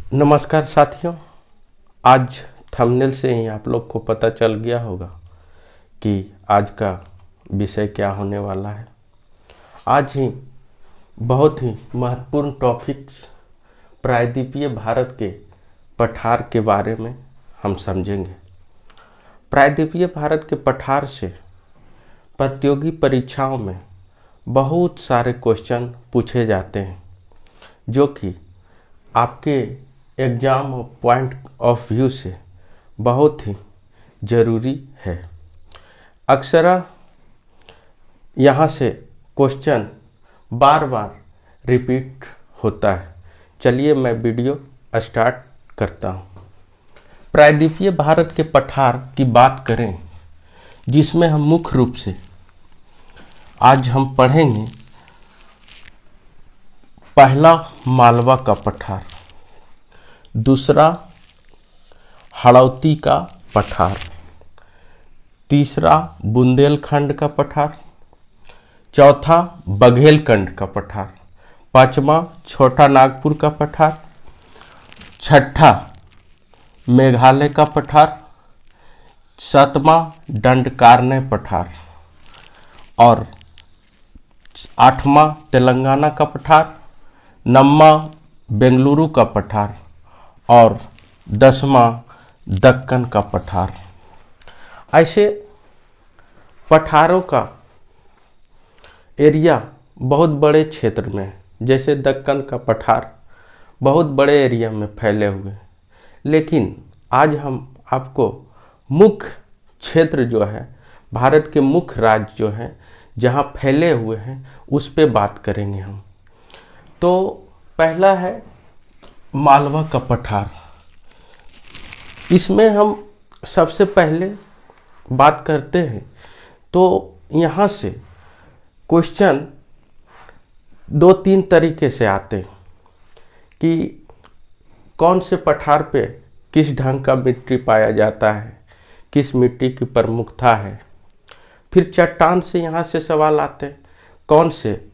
नमस्कार साथियों। आज थंबनेल से ही आप लोग को पता चल गया होगा कि आज का विषय क्या होने वाला है। आज ही बहुत ही महत्वपूर्ण टॉपिक्स प्रायद्वीपीय भारत के पठार के बारे में हम समझेंगे। प्रायद्वीपीय भारत के पठार से प्रतियोगी परीक्षाओं में बहुत सारे क्वेश्चन पूछे जाते हैं, जो कि आपके एग्ज़ाम पॉइंट ऑफ व्यू से बहुत ही ज़रूरी है। अक्सर यहाँ से क्वेश्चन बार बार रिपीट होता है। चलिए मैं वीडियो स्टार्ट करता हूँ। प्रायद्वीपीय भारत के पठार की बात करें, जिसमें हम मुख्य रूप से आज हम पढ़ेंगे पहला मालवा का पठार, दूसरा हाड़ौती का पठार, तीसरा बुंदेलखंड का पठार, चौथा बघेलखंड का पठार, पांचवा छोटा नागपुर का पठार, छठा मेघालय का पठार, सातवां दंडकारण्य पठार और आठवां तेलंगाना का पठार, नौवां बेंगलुरु का पठार और 10वां दक्कन का पठार। ऐसे पठारों का एरिया बहुत बड़े क्षेत्र में है। जैसे दक्कन का पठार बहुत बड़े एरिया में फैले हुए हैं, लेकिन आज हम आपको मुख्य क्षेत्र जो है, भारत के मुख्य राज्य जो हैं जहाँ फैले हुए हैं, उस पे बात करेंगे हम। तो पहला है मालवा का पठार। इसमें हम सबसे पहले बात करते हैं तो यहाँ से क्वेश्चन दो तीन तरीके से आते हैं कि कौन से पठार पे किस ढंग का मिट्टी पाया जाता है, किस मिट्टी की प्रमुखता है। फिर चट्टान से यहाँ से सवाल आते हैं, कौन से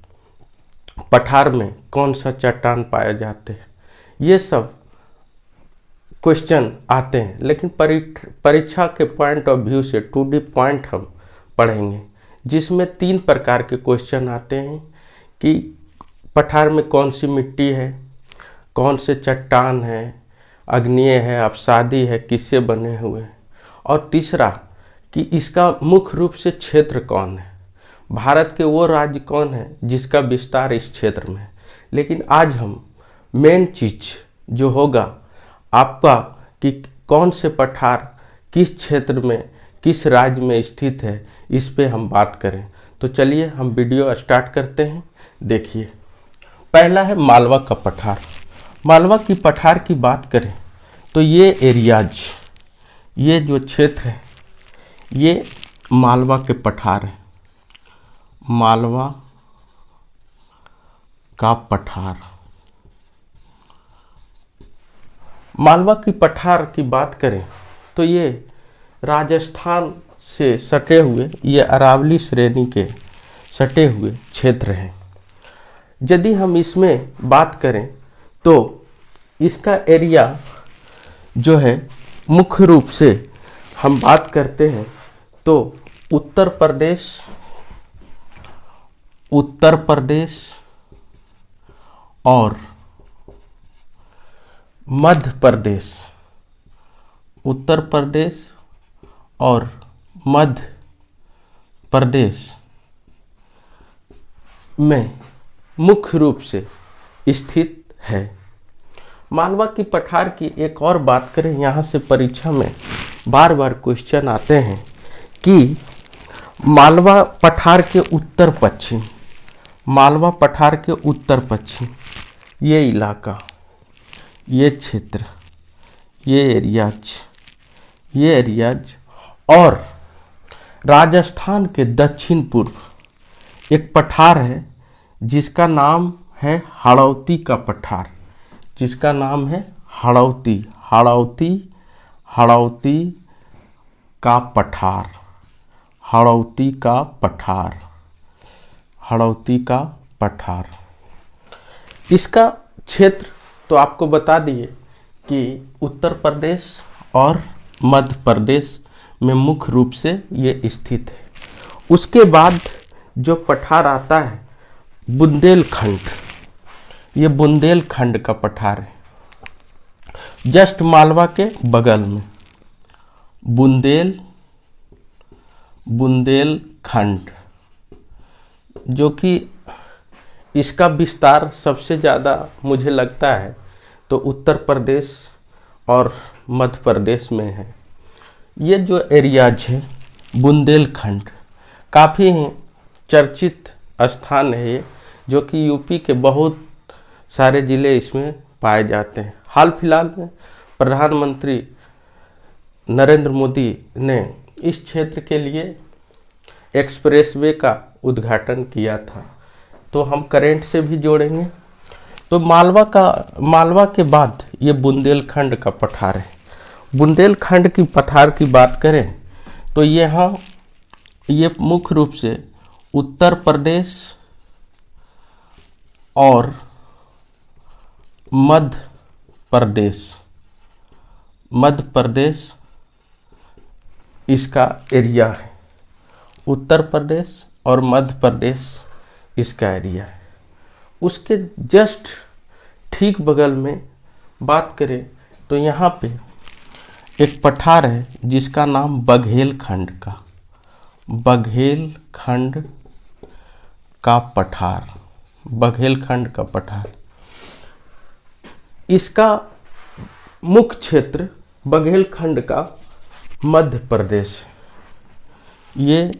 पठार में कौन सा चट्टान पाया जाते हैं। ये सब क्वेश्चन आते हैं, लेकिन परीक्षा के पॉइंट ऑफ व्यू से 2D पॉइंट हम पढ़ेंगे, जिसमें 3 प्रकार के क्वेश्चन आते हैं कि पठार में कौन सी मिट्टी है, कौन से चट्टान है, आग्नेय है, अवसादी है, किससे बने हुए हैं, और तीसरा कि इसका मुख्य रूप से क्षेत्र कौन है, भारत के वो राज्य कौन है जिसका विस्तार इस क्षेत्र में है। लेकिन आज हम मेन चीज जो होगा आपका कि कौन से पठार किस क्षेत्र में, किस राज्य में स्थित है, इस पे हम बात करें। तो चलिए हम वीडियो स्टार्ट करते हैं। देखिए, पहला है मालवा का पठार। मालवा की पठार की बात करें तो ये एरियाज, ये जो क्षेत्र है, ये मालवा के पठार है। मालवा का पठार। मालवा की पठार की बात करें तो ये राजस्थान से सटे हुए, ये अरावली श्रेणी के सटे हुए क्षेत्र हैं। यदि हम इसमें बात करें तो इसका एरिया जो है, मुख्य रूप से हम बात करते हैं तो उत्तर प्रदेश और मध्य प्रदेश, उत्तर प्रदेश और मध्य प्रदेश में मुख्य रूप से स्थित है। मालवा की पठार की एक और बात करें, यहाँ से परीक्षा में बार बार क्वेश्चन आते हैं कि मालवा पठार के उत्तर पश्चिम, मालवा पठार के उत्तर पश्चिम ये इलाका, ये क्षेत्र, ये एरियाज और राजस्थान के दक्षिण पूर्व एक पठार है जिसका नाम है हाड़ौती का पठार, जिसका नाम है हाड़ौती का पठार, हाड़ौती का पठार। इसका क्षेत्र तो आपको बता दिए कि उत्तर प्रदेश और मध्य प्रदेश में मुख्य रूप से ये स्थित है। उसके बाद जो पठार आता है बुंदेलखंड, ये बुंदेलखंड का पठार है, जस्ट मालवा के बगल में बुंदेलखंड, जो कि इसका विस्तार सबसे ज़्यादा मुझे लगता है तो उत्तर प्रदेश और मध्य प्रदेश में है। ये जो एरियाज है बुंदेलखंड काफ़ी चर्चित स्थान है ये, जो कि यूपी के बहुत सारे ज़िले इसमें पाए जाते हैं। हाल फिलहाल में प्रधानमंत्री नरेंद्र मोदी ने इस क्षेत्र के लिए एक्सप्रेसवे का उद्घाटन किया था, तो हम करंट से भी जोड़ेंगे। तो मालवा के बाद ये बुंदेलखंड का पठार है। बुंदेलखंड की पठार की बात करें तो ये मुख्य रूप से उत्तर प्रदेश और मध्य प्रदेश इसका एरिया है। उत्तर प्रदेश और मध्य प्रदेश इसका एरिया है। उसके जस्ट ठीक बगल में बात करें तो यहाँ पे एक पठार है जिसका नाम बघेलखंड का पठार। इसका मुख्य क्षेत्र बघेलखंड का मध्य प्रदेश है। ये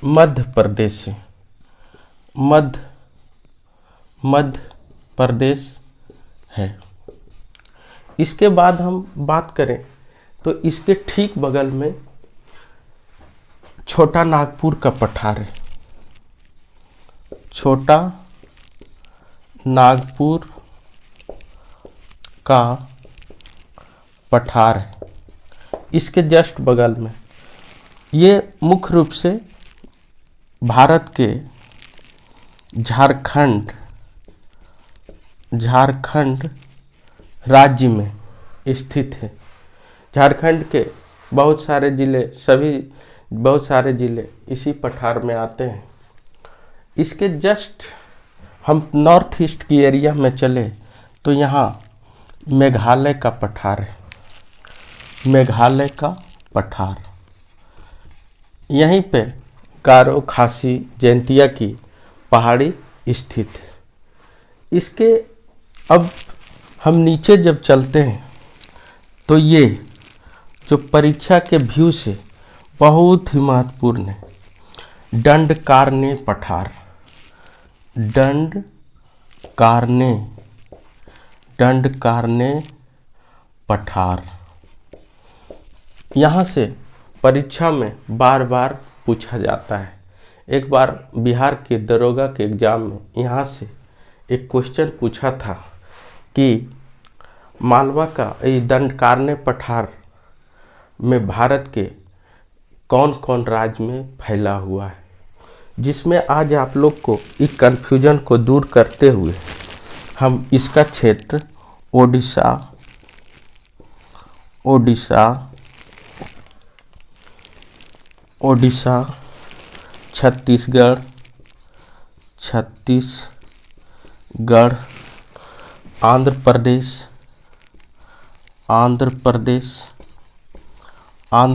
मध्य प्रदेश है, मध्य प्रदेश है। इसके बाद हम बात करें तो इसके ठीक बगल में छोटा नागपुर का पठार है। छोटा नागपुर का पठार है इसके जस्ट बगल में। ये मुख्य रूप से भारत के झारखंड राज्य में स्थित है। झारखंड के बहुत सारे ज़िले इसी पठार में आते हैं। इसके जस्ट हम नॉर्थ ईस्ट की एरिया में चले तो यहाँ मेघालय का पठार है। मेघालय का पठार, यहीं पे गारो, खासी, जैंतिया की पहाड़ी स्थित है। इसके अब हम नीचे जब चलते हैं तो ये जो परीक्षा के व्यू से बहुत ही महत्वपूर्ण है, दंडकारण्य पठार। दंडकारण्य पठार यहाँ से परीक्षा में बार बार पूछा जाता है। एक बार बिहार के दरोगा के एग्जाम में यहाँ से एक क्वेश्चन पूछा था कि मालवा का ये दंडकारण्य पठार में भारत के कौन कौन राज्य में फैला हुआ है, जिसमें आज आप लोग को इस कन्फ्यूजन को दूर करते हुए हम इसका क्षेत्र ओडिशा, छत्तीसगढ़, आंध्र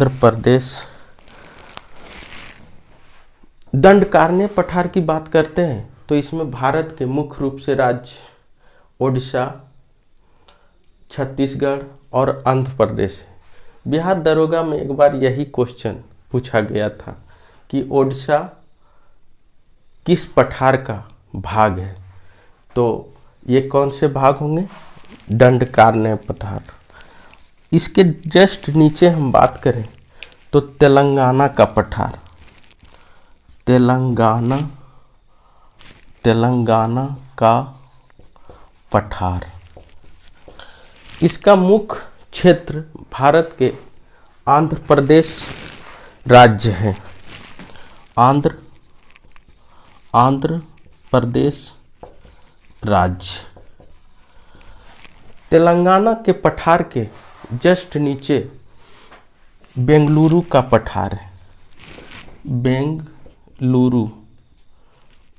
प्रदेश दंडकारण्य पठार की बात करते हैं तो इसमें भारत के मुख्य रूप से राज्य ओडिशा, छत्तीसगढ़ और आंध्र प्रदेश है। बिहार दरोगा में एक बार यही क्वेश्चन पूछा गया था कि ओडिशा किस पठार का भाग है, तो ये कौन से भाग होंगे? दंडकारण्य पठार। इसके जस्ट नीचे हम बात करें तो तेलंगाना का पठार, तेलंगाना का पठार। इसका मुख्य क्षेत्र भारत के आंध्र प्रदेश राज्य है। आंध्र प्रदेश राज्य। तेलंगाना के पठार के जस्ट नीचे बेंगलुरु का पठार है। बेंगलुरु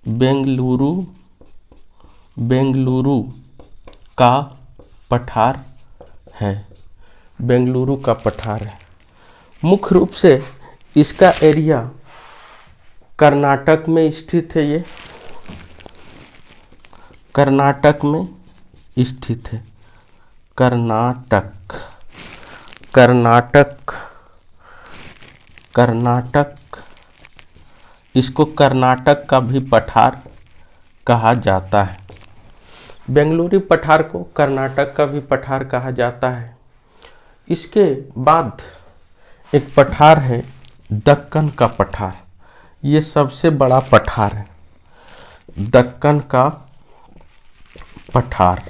बेंगलुरु बेंगलुरु का पठार है। बेंगलुरु का पठार है। मुख्य रूप से इसका एरिया कर्नाटक में स्थित है। ये कर्नाटक में स्थित है। कर्नाटक कर्नाटक कर्नाटक इसको कर्नाटक का भी पठार कहा जाता है। बेंगलुरु पठार को कर्नाटक का भी पठार कहा जाता है। इसके बाद एक पठार है दक्कन का पठार। ये सबसे बड़ा पठार है, दक्कन का पठार।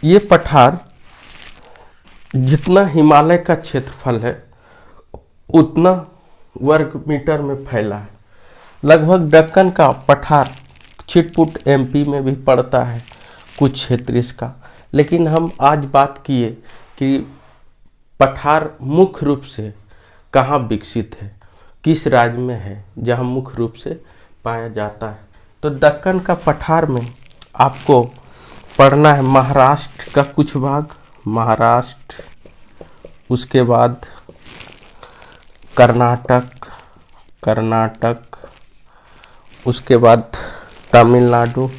ये पठार जितना हिमालय का क्षेत्रफल है उतना वर्ग मीटर में फैला है। लगभग दक्कन का पठार छिटपुट एमपी में भी पड़ता है कुछ क्षेत्र इसका। लेकिन हम आज बात किए कि पठार मुख्य रूप से कहाँ विकसित है, किस राज्य में है जहाँ मुख्य रूप से पाया जाता है। तो दक्कन का पठार में आपको पढ़ना है महाराष्ट्र का कुछ भाग, महाराष्ट्र, उसके बाद कर्नाटक, कर्नाटक, उसके बाद तमिलनाडु,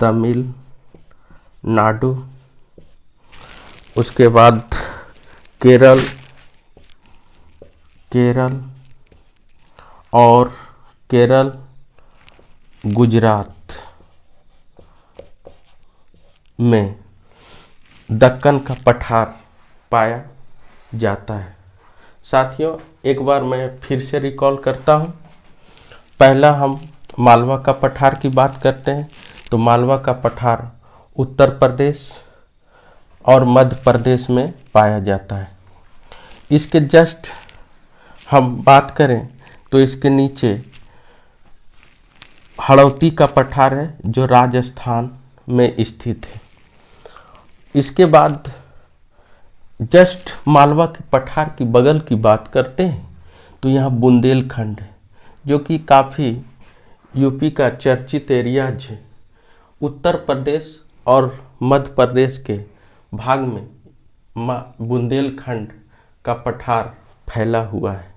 तमिलनाडु, उसके बाद केरल, केरल और केरल, गुजरात में दक्कन का पठार पाया जाता है। साथियों, एक बार मैं फिर से रिकॉल करता हूँ। पहला हम मालवा का पठार की बात करते हैं। तो मालवा का पठार उत्तर प्रदेश और मध्य प्रदेश में पाया जाता है। इसके जस्ट हम बात करें तो इसके नीचे हड़ौती का पठार है जो राजस्थान में स्थित है। इसके बाद जस्ट मालवा के पठार की बगल की बात करते हैं तो यहाँ बुंदेलखंड है जो कि काफ़ी यूपी का चर्चित एरियाज है। उत्तर प्रदेश और मध्य प्रदेश के भाग में बुंदेलखंड का पठार फैला हुआ है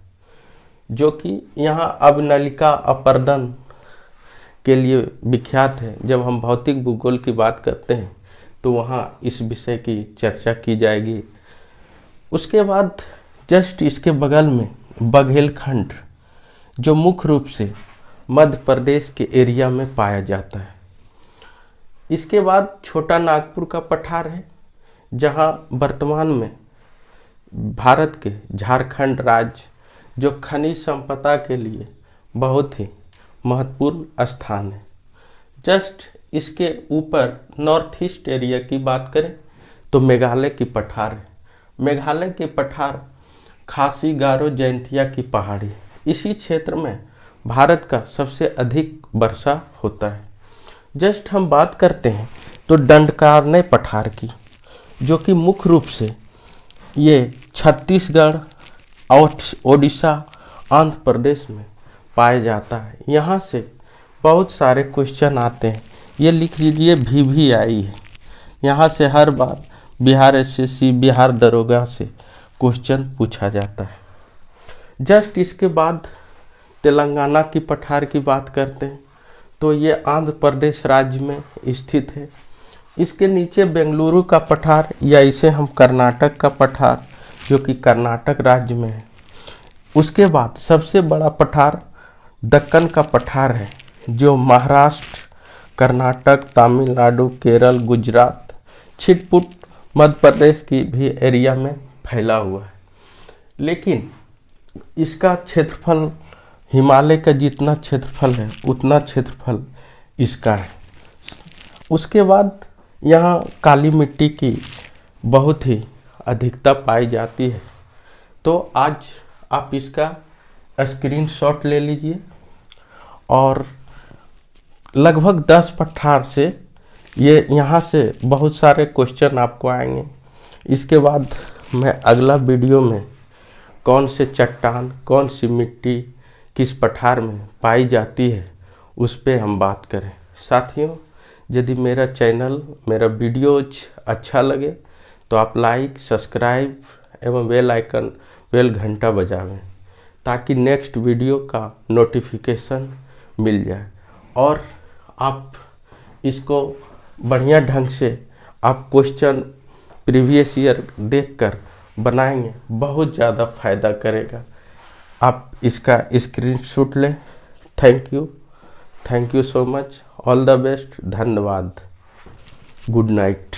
जो कि यहाँ अवनलिका अपर्दन के लिए विख्यात है। जब हम भौतिक भूगोल की बात करते हैं तो वहाँ इस विषय की चर्चा की जाएगी। उसके बाद जस्ट इसके बगल में बघेलखंड जो मुख्य रूप से मध्य प्रदेश के एरिया में पाया जाता है। इसके बाद छोटा नागपुर का पठार है जहाँ वर्तमान में भारत के झारखंड राज्य जो खनिज संपदा के लिए बहुत ही महत्वपूर्ण स्थान है। जस्ट इसके ऊपर नॉर्थ ईस्ट एरिया की बात करें तो मेघालय की पठार है। मेघालय के पठार खासी, गारो, जयंतिया की पहाड़ी, इसी क्षेत्र में भारत का सबसे अधिक वर्षा होता है। जस्ट हम बात करते हैं तो दंडकारण्य पठार की जो कि मुख्य रूप से ये छत्तीसगढ़ और ओडिशा, आंध्र प्रदेश में पाया जाता है। यहाँ से बहुत सारे क्वेश्चन आते हैं। ये लिख लीजिए VVI है। यहाँ से हर बार बिहार SSC, बिहार दरोगा से क्वेश्चन पूछा जाता है। जस्ट इसके बाद तेलंगाना की पठार की बात करते हैं तो ये आंध्र प्रदेश राज्य में स्थित है। इसके नीचे बेंगलुरु का पठार या इसे हम कर्नाटक का पठार जो कि कर्नाटक राज्य में है। उसके बाद सबसे बड़ा पठार दक्कन का पठार है जो महाराष्ट्र, कर्नाटक, तमिलनाडु, केरल, गुजरात, छिटपुट मध्य प्रदेश की भी एरिया में फैला हुआ है। लेकिन इसका क्षेत्रफल हिमालय का जितना क्षेत्रफल है उतना क्षेत्रफल इसका है। उसके बाद यहाँ काली मिट्टी की बहुत ही अधिकता पाई जाती है। तो आज आप इसका स्क्रीनशॉट ले लीजिए और लगभग 10 पठार से ये यहाँ से बहुत सारे क्वेश्चन आपको आएंगे। इसके बाद मैं अगला वीडियो में कौन से चट्टान, कौन सी मिट्टी किस पठार में पाई जाती है उस पे हम बात करें। साथियों, यदि मेरा चैनल, मेरा वीडियोज अच्छा लगे तो आप लाइक, सब्सक्राइब एवं बेल घंटा बजावें ताकि नेक्स्ट वीडियो का नोटिफिकेशन मिल जाए और आप इसको बढ़िया ढंग से आप क्वेश्चन प्रीवियस ईयर देखकर बनाएंगे, बहुत ज़्यादा फायदा करेगा। आप इसका स्क्रीनशॉट लें। Thank you so much. All the best. धन्यवाद। Good night.